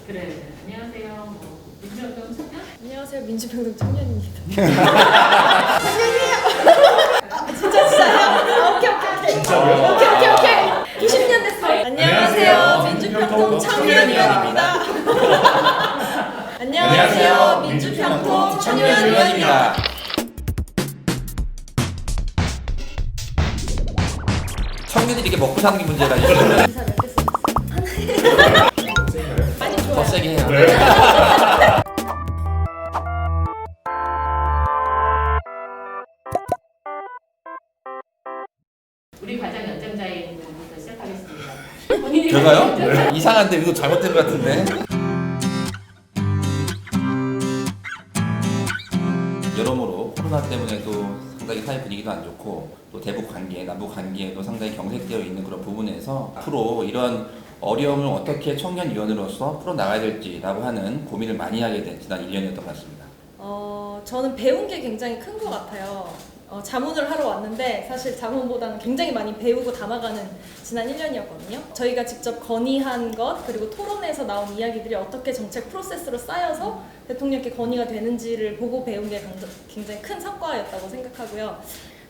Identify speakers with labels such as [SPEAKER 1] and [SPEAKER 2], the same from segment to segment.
[SPEAKER 1] 그래. 안녕하세요. 민주평통 청년?
[SPEAKER 2] 안녕하세요. 민주평등 청년입니다. 청년이에요. 진짜요? 오케이.
[SPEAKER 3] 진짜요?
[SPEAKER 2] 오케이. 90년 됐어요. 안녕하세요. 민주평통 청년위원입니다. 안녕하세요. 민주평통 청년위원입니다.
[SPEAKER 3] 청년들이 이렇게 먹고 사는 게 문제가 아니고
[SPEAKER 2] 기사 몇개 쓰셨어요? 많이
[SPEAKER 3] 더
[SPEAKER 2] 좋아요.
[SPEAKER 3] 세게 해요.
[SPEAKER 1] 우리 과장 연장자의 부터 시작하겠습니다. 본인이
[SPEAKER 3] 제가요? 이상한데 이거 잘못된 것 같은데. 여러모로 코로나 때문에도 상당히 사회 분위기도 안 좋고 또 대북 관계, 남북 관계도 상당히 경색되어 있는 그런 부분에서 앞으로 이런 어려움을 어떻게 청년위원으로서 풀어나가야 될지라고 하는 고민을 많이 하게 된 지난 1년이었던 것 같습니다.
[SPEAKER 2] 저는 배운 게 굉장히 큰 것 같아요. 자문을 하러 왔는데 사실 자문보다는 굉장히 많이 배우고 담아가는 지난 1년이었거든요. 저희가 직접 건의한 것 그리고 토론에서 나온 이야기들이 어떻게 정책 프로세스로 쌓여서 대통령께 건의가 되는지를 보고 배운 게 굉장히 큰 성과였다고 생각하고요.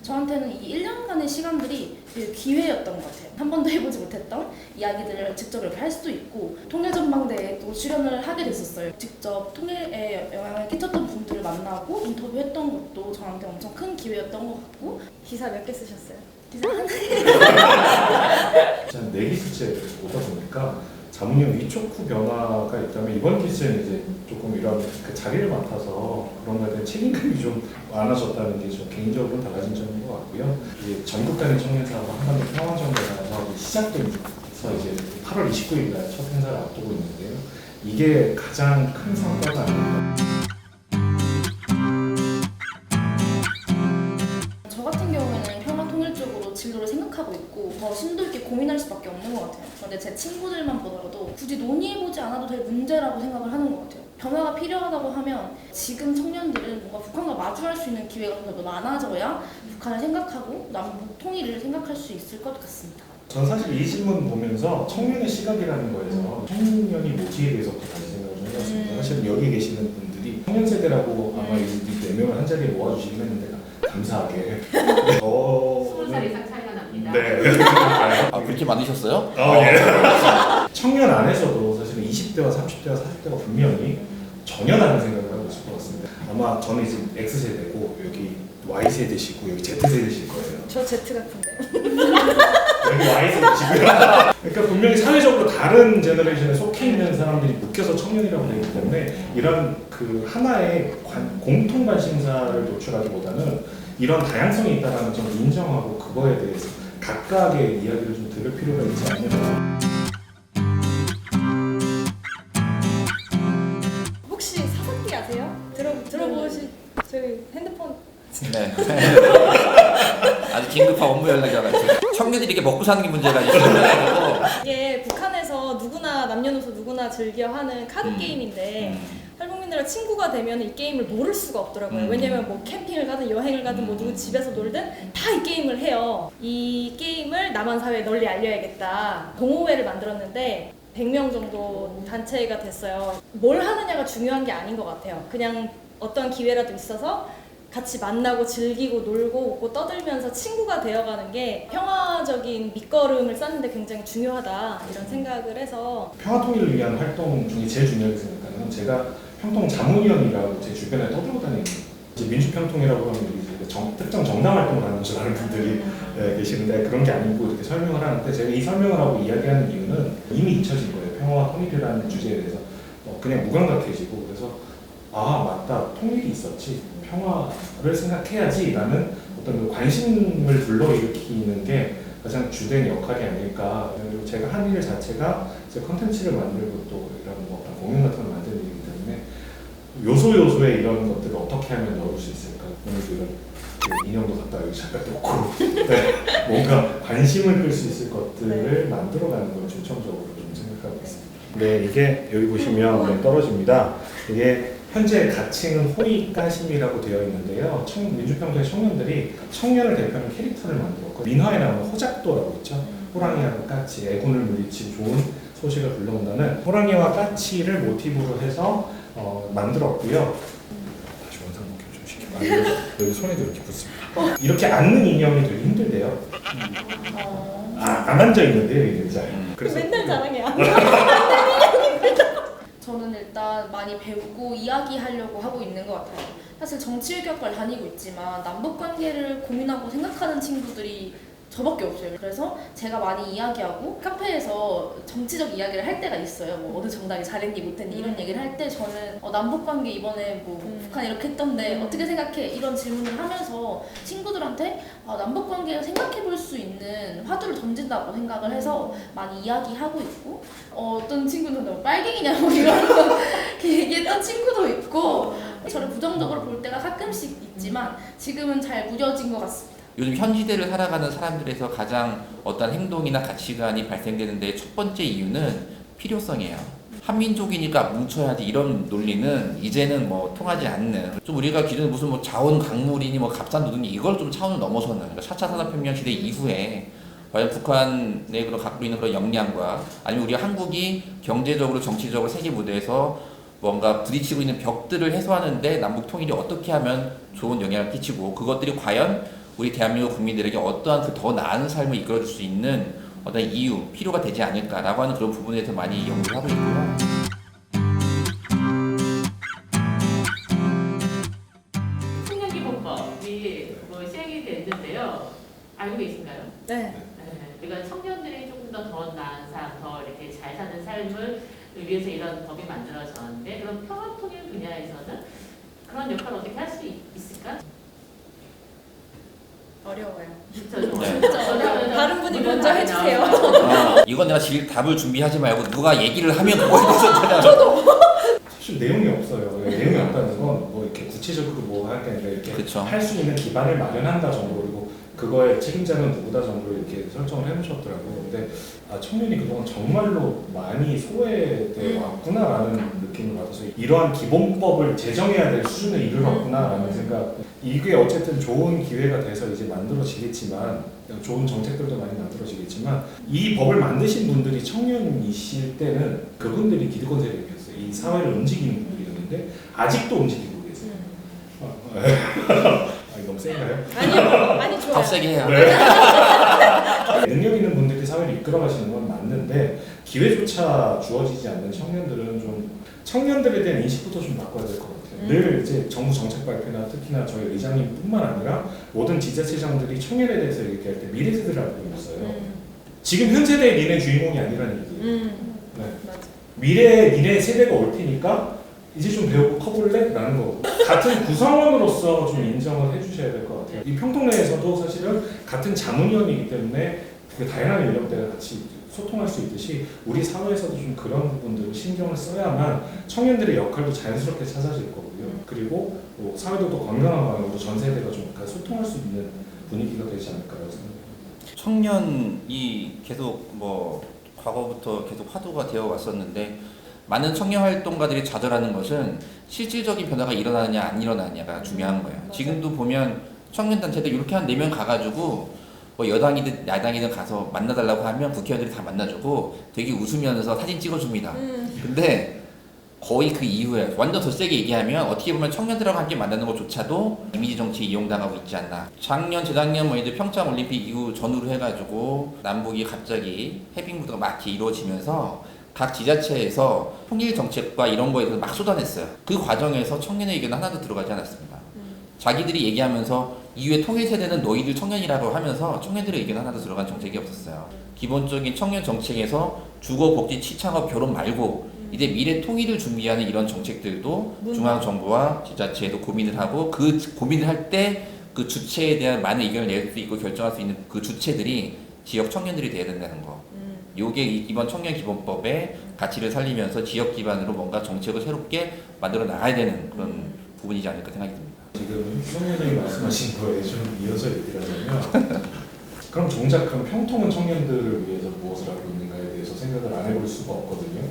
[SPEAKER 4] 저한테는 이 1년간의 시간들이 되게 기회였던 것 같아요. 한 번도 해보지 못했던 이야기들을 직접 이렇게 할 수도 있고 통일전망대에 또 출연을 하게 됐었어요. 직접 통일에 영향을 끼쳤던 분들을 만나고 인터뷰했던 것도 저한테 엄청 큰 기회였던 것 같고
[SPEAKER 2] 기사 몇 개 쓰셨어요?
[SPEAKER 5] 한 4기수째 오다 보니까 자문위원 위촉후 변화가 있다면 이번 기수에는 이제 조금 이런 그 자리를 맡아서 그런 거에 대한 책임감이 좀 많아졌다는 게 좀 개인적으로 달라진 점인 것 같고요. 이게 전국 단위 청년사하고 한반도 평화정대사업이 시작되면서 이제 8월 29일 날 첫 행사를 앞두고 있는데요. 이게 가장 큰 성과가 아닌가.
[SPEAKER 4] 저 같은 경우에는 평화통일적으로 진로를 생각하고 있고 더 심도 있게 고민할 수밖에 없는 것 같아요. 그런데 제 친구들만 보더라도 굳이 논의해보지 않아도 될 문제라고 생각을 하는 것 같아요. 변화가 필요하다고 하면 지금 청년들은 뭔가 북한과 마주할 수 있는 기회가 좀 더 많아져야 북한을 생각하고 남북 통일을 생각할 수 있을 것 같습니다.
[SPEAKER 5] 전 사실 이 질문 보면서 청년의 시각이라는 거에서 청년이 뭐지에 대해서부터 다시 생각을 좀 해봤습니다. 사실은 여기 계시는 분들이 청년 세대라고 아마 이 4명을 한 자리에 모아주시긴 했는데 감사하게
[SPEAKER 1] 20살 이상 차이가 납니다.
[SPEAKER 5] 네.
[SPEAKER 3] 아, 그렇게 만드셨어요?
[SPEAKER 5] 예. 청년 안에서도 사실은 20대와 30대와 40대가 분명히 전혀 다른 생각을 하고 있을 것 같습니다. 아마 저는 이제 X세대고 여기 Y세대시고 여기 Z세대실 거예요.
[SPEAKER 2] 저 Z 같은데.
[SPEAKER 5] 여기 Y세대시고요. 그러니까 분명히 사회적으로 다른 제너레이션에 속해 있는 사람들이 묶여서 청년이라고 되기 때문에 이런 그 하나의 공통 관심사를 노출하기보다는 이런 다양성이 있다는 점을 인정하고 그거에 대해서 각각의 이야기를 좀 들을 필요가 있지 않나.
[SPEAKER 2] 혹시 사사기 아세요? 들어보시 저희 핸드폰
[SPEAKER 3] 네. 아주 긴급한 업무 연락이 와가지고 청년들이 이렇게 먹고 사는 게 문제가 아니고
[SPEAKER 2] 이게 북한에서 누구나 남녀노소 누구나 즐겨하는 카드 게임인데 탈북민들과 친구가 되면 이 게임을 모를 수가 없더라고요. 왜냐면 뭐 캠핑을 가든 여행을 가든 뭐 누구 집에서 놀든 다 이 게임을 해요. 이 게임을 남한 사회에 널리 알려야겠다. 동호회를 만들었는데 100명 정도 단체가 됐어요. 뭘 하느냐가 중요한 게 아닌 것 같아요. 그냥 어떤 기회라도 있어서 같이 만나고 즐기고 놀고 웃고 떠들면서 친구가 되어가는 게 평화적인 밑거름을 쌓는 데 굉장히 중요하다 이런 생각을 해서
[SPEAKER 5] 평화통일을 위한 활동 중에 제일 중요하게 생각하는 건 제가 평통 자문위원이라고 제 주변에 떠들고 다니는 거예요. 이제 민주평통이라고 하면 이제 특정 정당 활동을 하는 줄 아는 분들이 계시는데 그런 게 아니고 이렇게 설명을 하는데 제가 이 설명을 하고 이야기하는 이유는 이미 잊혀진 거예요. 평화와 통일이라는 주제에 대해서 그냥 무감각해지고 그래서 아 맞다 통일이 있었지 평화를 생각해야지 라는 어떤 그 관심을 불러일으키는 게 가장 주된 역할이 아닐까. 그리고 제가 한 일 자체가 제 컨텐츠를 만들고 또 이런 뭐 어떤 공연 같은 걸 만드는 일이기 때문에 요소요소에 이런 것들을 어떻게 하면 넣을 수 있을까. 오늘도 이런 인형도 갖다 여기 잠깐 놓고 네, 뭔가 관심을 끌 수 있을 것들을 만들어가는 걸 중점적으로 좀 생각하고 있습니다. 네, 이게 여기 보시면 네, 떨어집니다. 이게 현재 가칭은 호익가심이라고 되어 있는데요. 민주평통의 청년들이 청년을 대표하는 캐릭터를 만들었고 민화에 나오는 호작도라고 있죠. 호랑이하고 까치, 애군을 물리친 좋은 소식을 불러온다는 호랑이와 까치를 모티브로 해서 만들었고요. 다시 원상 복귀 좀 시키고 여기 손에도 이렇게 붙습니다. 이렇게 앉는 인형이 되게 힘들대요. 안 앉아 있는데요, 이 의자에. 그래서
[SPEAKER 2] 맨날 자랑해.
[SPEAKER 4] 저는 일단 많이 배우고 이야기하려고 하고 있는 것 같아요. 사실 정치외교학과를 다니고 있지만 남북관계를 고민하고 생각하는 친구들이 저밖에 없어요. 그래서 제가 많이 이야기하고 카페에서 정치적 이야기를 할 때가 있어요. 뭐 어느 정당이 잘했니 못했니 이런 얘기를 할 때 저는 남북관계 이번에 뭐 북한 이렇게 했던데 어떻게 생각해? 이런 질문을 하면서 친구들한테 남북관계를 생각해 볼 수 있는 화두를 던진다고 생각을 해서 많이 이야기하고 있고 어떤 친구는 너 빨갱이냐고 이런 얘기했던 친구도 있고 저를 부정적으로 볼 때가 가끔씩 있지만 지금은 잘 무뎌진 것 같습니다.
[SPEAKER 3] 요즘 현 시대를 살아가는 사람들에서 가장 어떤 행동이나 가치관이 발생되는 데 첫 번째 이유는 필요성이에요. 한민족이니까 뭉쳐야지 이런 논리는 이제는 뭐 통하지 않는, 좀 우리가 기존에 무슨 뭐 자원 강물이니 뭐 갑산노동이 이걸 좀 차원을 넘어서는, 그러니까 4차 산업혁명 시대 이후에 과연 북한의 그런 갖고 있는 그런 역량과 아니면 우리 한국이 경제적으로 정치적으로 세계 무대에서 뭔가 부딪히고 있는 벽들을 해소하는데 남북 통일이 어떻게 하면 좋은 영향을 끼치고 그것들이 과연 우리 대한민국 국민들에게 어떠한 그 더 나은 삶을 이끌어줄 수 있는 어떤 이유, 필요가 되지 않을까라고 하는 그런 부분에 대해서 많이 연구를 하고 있고요.
[SPEAKER 1] 청년기본법이 뭐 시행이 됐는데요. 알고 계신가요?
[SPEAKER 2] 네.
[SPEAKER 1] 네. 그러니까 청년들이 조금 더 나은 삶, 더 이렇게 잘 사는 삶을 위해서 이런 법이 만들어졌는데 그럼 평화통일 분야에서는 그런 역할을 어떻게 할 수 있을까?
[SPEAKER 2] 어려워요.
[SPEAKER 3] 네.
[SPEAKER 2] 다른 분이 먼저 해주세요.
[SPEAKER 3] 이건 내가 답을 준비하지 말고 누가 얘기를 하면 그거에 대해서
[SPEAKER 5] 사실 내용이 없어요. 내용이 없다는 건 뭐 이렇게 구체적으로 뭐 할 게 아니라 이렇게
[SPEAKER 3] 그쵸.
[SPEAKER 5] 할 수 있는 기반을 마련한다 정도, 그리고 그거의 책임자는 누구다 정도로 이렇게 설정을 해놓으셨더라고요. 근데 청년이 그동안 정말로 많이 소외돼 왔구나라는 느낌을 받아서 이러한 기본법을 제정해야 될 수준에 이르렀구나라는 생각. 이게 어쨌든 좋은 기회가 돼서 이제 만들어지겠지만, 좋은 정책들도 많이 만들어지겠지만, 이 법을 만드신 분들이 청년이실 때는 그분들이 기득권 세력이었어요. 이 사회를 움직이는 분들이었는데 아직도 움직이고 계세요. 너무 센가요?
[SPEAKER 2] 아니 좋아요.
[SPEAKER 3] 더 세게 해요.
[SPEAKER 5] 능력 있는 분들이 사회를 이끌어가시는 건 맞는데 기회조차 주어지지 않는 청년들은 좀 청년들에 대한 인식부터 좀 바꿔야 될 것 같아요. 늘 이제 정부 정책 발표나 특히나 저희 의장님뿐만 아니라 모든 지자체장들이 청년에 대해서 얘기할 때 미래 세대라고 불렀어요. 지금 현 세대의 니네 주인공이 아니라는 얘기예요. 네.
[SPEAKER 2] 맞아.
[SPEAKER 5] 니네 세대가 올 테니까 이제 좀 배우고 커볼래? 라는 거. 같은 구성원으로서 좀 인정을 해주셔야 될 것 같아요. 이 평통내에서도 사실은 같은 자문위원이기 때문에 그 다양한 연령대가 같이 소통할 수 있듯이 우리 사회에서도 좀 그런 부분들을 신경을 써야만 청년들의 역할도 자연스럽게 찾아질 거고요. 그리고 뭐 사회도 더 건강한 방향으로 전 세대가 좀 소통할 수 있는 분위기가 되지 않을까라고 생각합니다.
[SPEAKER 3] 청년이 계속 뭐 과거부터 계속 화두가 되어 왔었는데 많은 청년 활동가들이 좌절하는 것은 실질적인 변화가 일어나느냐 안 일어나느냐가 중요한 거예요. 지금도 보면 청년 단체들 이렇게 한 4명 가가지고 뭐 여당이든 야당이든 가서 만나달라고 하면 국회의원들이 다 만나주고 되게 웃으면서 사진 찍어줍니다. 근데 거의 그 이후에 완전 더 세게 얘기하면 어떻게 보면 청년들하고 함께 만나는 것조차도 이미지 정치에 이용당하고 있지 않나. 작년, 재작년 뭐 이제 평창 올림픽 이후 전후로 해가지고 남북이 갑자기 해빙무드가 막 이렇게 이루어지면서 각 지자체에서 통일 정책과 이런 거에 대해서 막 쏟아냈어요. 그 과정에서 청년의 의견은 하나도 들어가지 않았습니다. 자기들이 얘기하면서 이후에 통일 세대는 너희들 청년이라고 하면서 청년들의 의견 하나도 들어간 정책이 없었어요. 기본적인 청년 정책에서 주거, 복지, 취창업, 결혼 말고 이제 미래 통일을 준비하는 이런 정책들도 중앙정부와 지자체에도 고민을 하고 그 고민을 할 때 그 주체에 대한 많은 의견을 낼 수 있고 결정할 수 있는 그 주체들이 지역 청년들이 돼야 된다는 거. 요게 이번 청년기본법의 가치를 살리면서 지역 기반으로 뭔가 정책을 새롭게 만들어 나가야 되는 그런 부분이지 않을까 생각이 듭니다.
[SPEAKER 5] 지금 수석님이 말씀하신 거에 좀 이어서 얘기를 하자면 그럼 정작 그럼 평통은 청년들을 위해서 무엇을 하고 있는가에 대해서 생각을 안 해볼 수가 없거든요.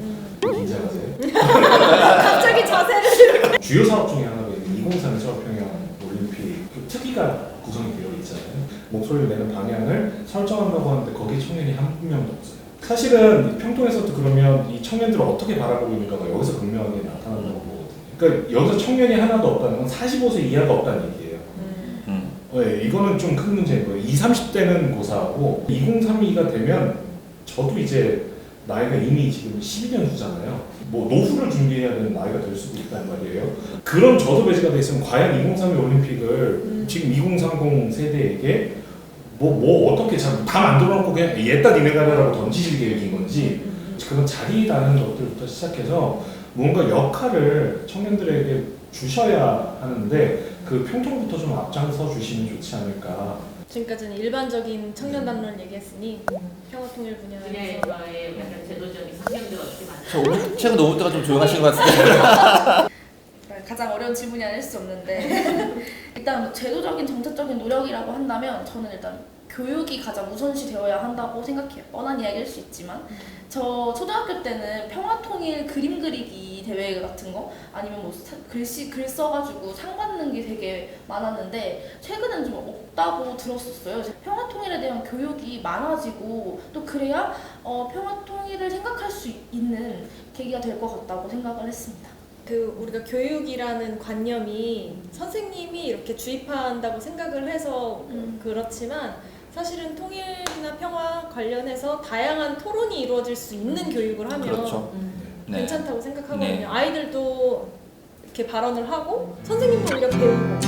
[SPEAKER 5] 긴장하세요.
[SPEAKER 2] 갑자기 자세를.
[SPEAKER 5] 주요 사업 중에 하나가 있는 2030 서울평양 올림픽 그 특위가 구성이 되어 있잖아요. 목소리를 내는 방향을 설정한다고 하는데 거기 청년이 한 명도 없어요. 사실은 평통에서도 그러면 이 청년들을 어떻게 바라보고 있는가가 여기서 극명하게 나타난다고 보거든요. 그러니까 여기서 청년이 하나도 없다는 건 45세 이하가 없다는 얘기예요. 네, 이거는 좀 큰 문제인 거예요. 20, 30대는 고사하고 2032가 되면 저도 이제 나이가 이미 지금 12년 후잖아요. 뭐 노후를 준비해야 되는 나이가 될 수도 있단 말이에요. 그런 저도 배제가 돼 있으면 과연 2032 올림픽을 지금 2030 세대에게 뭐 어떻게 다 만들어 놓고 그냥 얘따 니네 가라라고 던지실 계획인 건지 그런 자리라는 것들부터 시작해서 뭔가 역할을 청년들에게 주셔야 하는데 그 평통부터 좀 앞장서 주시면 좋지 않을까.
[SPEAKER 2] 지금까지는 일반적인 청년 담론을 얘기했으니 평화통일
[SPEAKER 1] 분야에서의
[SPEAKER 2] 분야에서
[SPEAKER 1] 약간 제도적인 상념들을 어떻게 만들까?
[SPEAKER 3] 저 오늘 최근 5분대가 좀 조용하신 것 같은데.
[SPEAKER 4] 가장 어려운 질문이 아닐 수 없는데 일단 제도적인 정책적인 노력이라고 한다면 저는 일단 교육이 가장 우선시 되어야 한다고 생각해요. 뻔한 이야기일 수 있지만 저 초등학교 때는 평화통일 그림 그리기 대회 같은 거 아니면 뭐 글 써가지고 상 받는 게 되게 많았는데 최근엔 좀 없다고 들었었어요. 평화통일에 대한 교육이 많아지고 또 그래야 평화통일을 생각할 수 있는 계기가 될 것 같다고 생각을 했습니다.
[SPEAKER 2] 우리가 교육이라는 관념이 선생님이 이렇게 주입한다고 생각을 해서 그렇지만 사실은 통일이나 평화 관련해서 다양한 토론이 이루어질 수 있는 교육을 하면
[SPEAKER 3] 그렇죠. 네.
[SPEAKER 2] 괜찮다고 생각하거든요.
[SPEAKER 3] 네.
[SPEAKER 2] 아이들도 이렇게 발언을 하고 선생님도 오히려 배우고.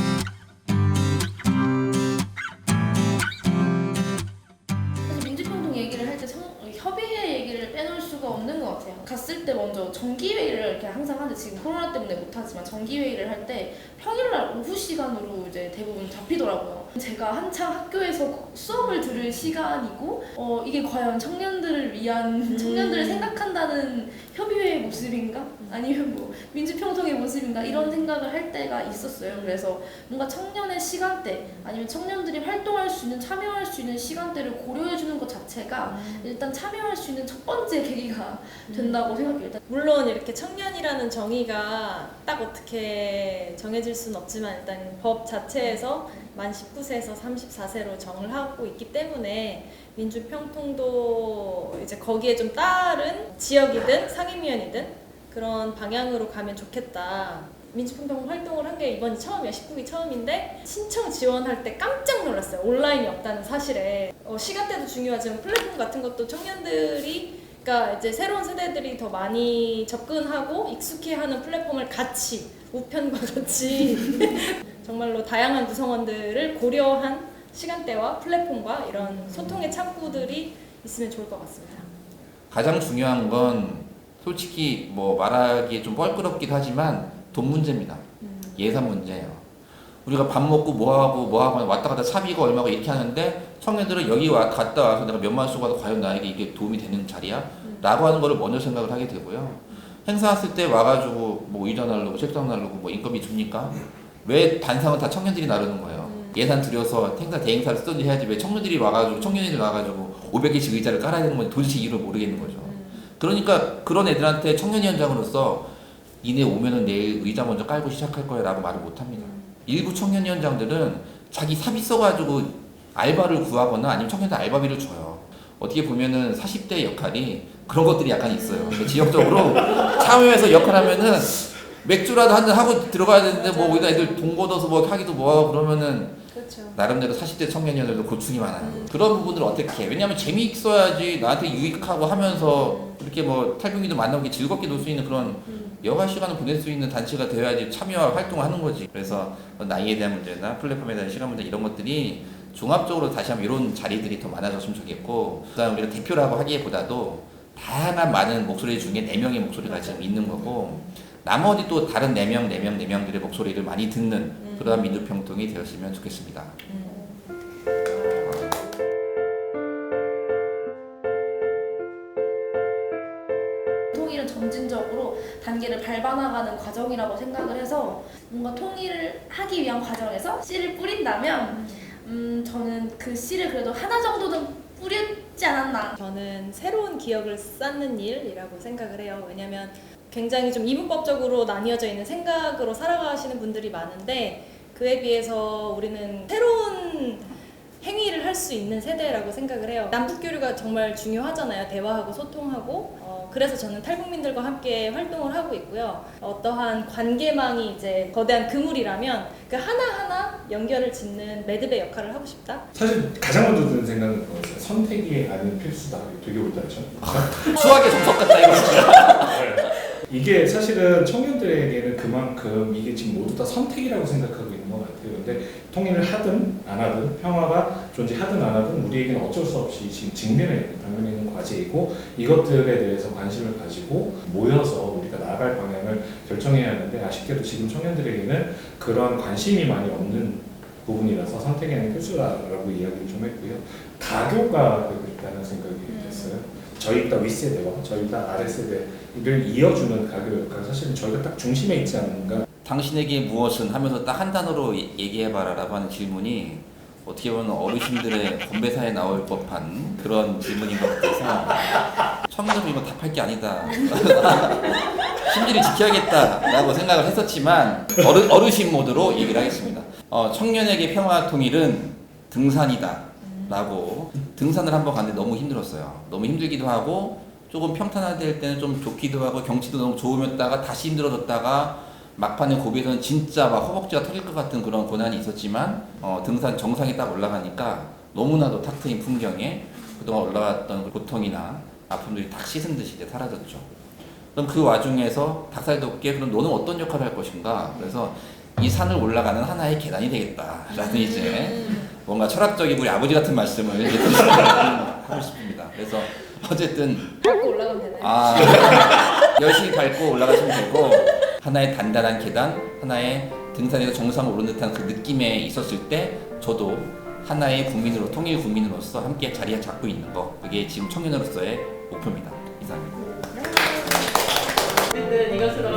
[SPEAKER 4] 사실 민주평통 얘기를 할 때 협의회 얘기를 빼놓을 수가 없는 것 같아요. 갔을 때 먼저 정기회의를 이렇게 항상 하는데 지금 코로나 때문에 못하지만 정기회의를 할 때 평일날 오후 시간으로 이제 대부분 잡히더라고요. 제가 한창 학교에서 수업을 들을 시간이고 이게 과연 청년들을 위한 청년들을 생각한다는 협의회의 모습인가? 아니면 뭐 민주평통의 모습인가? 이런 생각을 할 때가 있었어요. 그래서 뭔가 청년의 시간대 아니면 청년들이 활동할 수 있는 참여할 수 있는 시간대를 고려해 주는 것 자체가 일단 참여할 수 있는 첫 번째 계기가 된다고 생각해요. 일단
[SPEAKER 2] 물론 이렇게 청년이라는 정의가 딱 어떻게 정해질 수는 없지만 일단 법 자체에서 만 19세에서 34세로 정을 하고 있기 때문에 민주평통도 이제 거기에 좀 따른 지역이든 상임위원이든 그런 방향으로 가면 좋겠다. 민주평통 활동을 한 게 이번이 처음이야. 19기 처음인데 신청 지원할 때 깜짝 놀랐어요. 온라인이 없다는 사실에. 시간대도 중요하지만 플랫폼 같은 것도 청년들이 그러니까 이제 새로운 세대들이 더 많이 접근하고 익숙해하는 플랫폼을 같이 우편과 같이 정말로 다양한 구성원들을 고려한 시간대와 플랫폼과 이런 소통의 창구들이 있으면 좋을 것 같습니다.
[SPEAKER 3] 가장 중요한 건 솔직히 뭐 말하기에 좀 껄끄럽기도 하지만 돈 문제입니다. 예산 문제예요. 우리가 밥 먹고 뭐하고 왔다 갔다 차비가 얼마고 이렇게 하는데 청년들은 여기 갔다 와서 내가 몇만 쓰고 와도 과연 나에게 이게 도움이 되는 자리야? 라고 하는 거를 먼저 생각을 하게 되고요. 행사 왔을 때 와가지고 뭐 의자 나르고 책상 나르고 뭐 인건비 줍니까? 왜 반상은 다 청년들이 나르는 거예요? 예산 들여서 행사 대행사를 쓰든지 해야지 왜 청년들이 와가지고 500개씩 의자를 깔아야 되는 건지 도대체 이유를 모르겠는 거죠. 그러니까 그런 애들한테 청년위원장으로서 이내 오면은 내일 의자 먼저 깔고 시작할 거야 라고 말을 못합니다. 일부 청년위원장들은 자기 사비 써가지고 알바를 구하거나 아니면 청년들 알바비를 줘요. 어떻게 보면은 40대 역할이 그런 것들이 약간 있어요. 지역적으로 참여해서 역할하면은 맥주라도 한잔 하고 들어가야 되는데 뭐 우리가 애들 돈 걷어서 뭐 하기도 뭐하고 그러면은
[SPEAKER 2] 그렇죠.
[SPEAKER 3] 나름대로 40대 청년들도 고충이 많아요. 그런 부분들을 어떻게 해? 왜냐하면 재미있어야지 나한테 유익하고 하면서 이렇게 뭐 탈북민도 만나고 즐겁게 놀 수 있는 그런 여가 시간을 보낼 수 있는 단체가 되어야지 참여와 활동을 하는 거지. 그래서 나이에 대한 문제나 플랫폼에 대한 시간 문제 이런 것들이 종합적으로 다시 한번 이런 자리들이 더 많아졌으면 좋겠고 그다음 우리가 대표라고 하기보다도 다양한 많은 목소리 중에 4명의 목소리가 지금 있는 거고 나머지 또 다른 4명들의 목소리를 많이 듣는 그러한 민주평통이 되었으면 좋겠습니다.
[SPEAKER 4] 통일은 점진적으로 단계를 밟아나가는 과정이라고 생각을 해서 뭔가 통일을 하기 위한 과정에서 씨를 뿌린다면 저는 그 씨를 그래도 하나 정도는 뿌렸지 않았나.
[SPEAKER 2] 저는 새로운 기억을 쌓는 일이라고 생각을 해요. 왜냐면 굉장히 좀 이분법적으로 나뉘어져 있는 생각으로 살아가시는 분들이 많은데 그에 비해서 우리는 새로운 행위를 할 수 있는 세대라고 생각을 해요. 남북 교류가 정말 중요하잖아요. 대화하고 소통하고. 그래서 저는 탈북민들과 함께 활동을 하고 있고요. 어떠한 관계망이 이제 거대한 그물이라면 그 하나하나 연결을 짓는 매듭의 역할을 하고 싶다.
[SPEAKER 5] 사실 가장 먼저 드는 생각은 그거였어요. 선택이 아닌 필수다. 되게 올드하죠.
[SPEAKER 3] 수학의 정석 같다 이거 진짜.
[SPEAKER 5] 이게 사실은 청년들에게는 그만큼 이게 지금 모두 다 선택이라고 생각하고 있는 것 같아요. 근데 통일을 하든 안 하든 평화가 존재하든 안 하든 우리에게는 어쩔 수 없이 지금 직면해 있는 당면에 있는 과제이고 이것들에 대해서 관심을 가지고 모여서 우리가 나아갈 방향을 결정해야 하는데 아쉽게도 지금 청년들에게는 그런 관심이 많이 없는 부분이라서 선택에는 필수다라고 이야기를 좀 했고요. 가교가 되고 있다는 생각이 됐어요. 저희가 윗세대와 저희가 아랫세대를 이어주는 가교 역할 사실은 저희가 딱 중심에 있지 않는가.
[SPEAKER 3] 당신에게 무엇은 하면서 딱 한 단어로 얘기해봐라라고 하는 질문이 어떻게 보면 어르신들의 건배사에 나올 법한 그런 질문인 것 같아서 청년들 이거 답할 게 아니다. 심지를 지켜야겠다라고 생각을 했었지만 어르신 모드로 얘기를 하겠습니다. 청년에게 평화 통일은 등산이다 라고 등산을 한번 갔는데 너무 힘들었어요. 너무 힘들기도 하고 조금 평탄화될 때는 좀 좋기도 하고 경치도 너무 좋으면다가 다시 힘들어졌다가 막판에 고비에서는 진짜 막 허벅지가 터질 것 같은 그런 고난이 있었지만 등산 정상에 딱 올라가니까 너무나도 탁 트인 풍경에 그동안 올라갔던 고통이나 아픔들이 딱 씻은 듯이 이제 사라졌죠. 그럼 그 와중에서 닭살돋게 그럼 너는 어떤 역할을 할 것인가? 그래서 이 산을 올라가는 하나의 계단이 되겠다라는 이제 뭔가 철학적인 우리 아버지 같은 말씀을 하고 싶습니다. 그래서 어쨌든
[SPEAKER 2] 밟고 올라가면 되나요?
[SPEAKER 3] 열심히 밟고 올라가시면 되고 하나의 단단한 계단, 하나의 등산에서 정상 오르는 듯한 그 느낌에 있었을 때 저도 하나의 국민으로 통일 국민으로서 함께 자리에 잡고 있는 거 그게 지금 청년으로서의 목표입니다. 이상입니다.
[SPEAKER 1] 어쨌든 이것으로